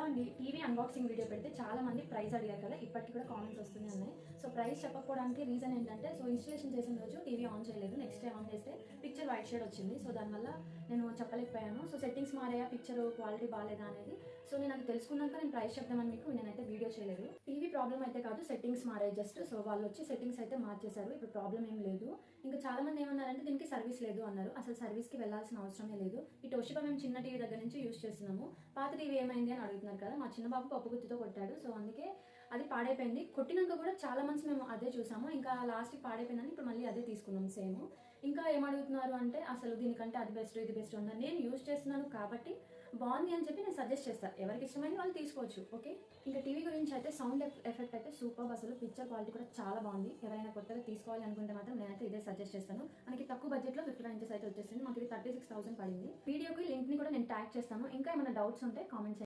అండి, TV unboxing video పెడితే చాలా మంది ప్రైస్ అడిగారు కదా, ఇప్పటికి కూడా కామెంట్స్ వస్తూనే ఉన్నాయి. సో ప్రైస్ చెప్పకపోవడానికి రీజన్ ఏంటంటే, సో ఇన్స్టలేషన్ చేసిన రోజు టీవీ ఆన్ చేయలేదు, నెక్స్ట్ డే ఆన్ చేస్తే పిక్చర్ వైట్ షేడ్ వచ్చింది. సో దానివల్ల నేను చెప్పలేకపోయాను. సో సెట్టింగ్స్ మారాయా, పిక్చర్ క్వాలిటీ బాగాలేదా అనేది. సో నేను అది తెలుసుకున్నాక నేను ప్రైస్ చెప్దామని మీకు నేనైతే వీడియో చేయలేదు. టీవీ ప్రాబ్లం అయితే కాదు, సెట్టింగ్స్ మారాయి జస్ట్. సో వాళ్ళు వచ్చి సెట్టింగ్స్ అయితే మార్చేశారు, ఇప్పుడు ప్రాబ్లం ఏం లేదు. ఇంకా చాలా మంది ఏమన్నారంటే దీనికి సర్వీస్ లేదు అన్నారు. అసలు సర్వీస్కి వెళ్ళాల్సిన అవసరమే లేదు. ఈ టోషిబా మేము చిన్న టీవీ దగ్గర నుంచి యూస్ చేస్తున్నాము. పాత టీవీ ఏమైంది అని అడుగుతున్నారు కదా, మా చిన్న బాబు పప్పు గుత్తితో కొట్టాడు. సో అందుకే అది పాడైపోయింది. కొట్టినాక కూడా చాలా మంత్స్ మేము అదే చూసాము, ఇంకా లాస్ట్కి పాడైపోయిందని ఇప్పుడు మళ్ళీ అదే తీసుకున్నాం సేమ్. ఇంకా ఏమడుగుతున్నారు అంటే అసలు దీనికంటే అది బెస్ట్ ఇది బెస్ట్ ఉన్నారు. నేను యూజ్ చేస్తున్నాను కాబట్టి బాగుంది అని చెప్పి నేను సజెస్ట్ చేస్తాను. ఎవరికి ఇష్టమైన వాళ్ళు తీసుకోవచ్చు. ఓకే, ఇంకా టీవీ గురించి అయితే సౌండ్ ఎఫెక్ట్ అయితే సూపర్. అసలు పిక్చర్ క్వాలిటీ కూడా చాలా బాగుంది. ఎవరైనా కొత్తగా తీసుకోవాలి అనుకుంటే మాత్రం నేనైతే ఇదే సజెస్ట్ చేస్తాను. మనకి తక్కువ బడ్జెట్లో 55 ఇంచెస్ అయితే వచ్చేసింది. మాకు ఇది 36,000 పడింది. వీడియోకి లింక్ని కూడా నేను ట్యాగ్ చేస్తాను. ఇంకా ఏమైనా డౌట్స్ ఉంటే కామెంట్స్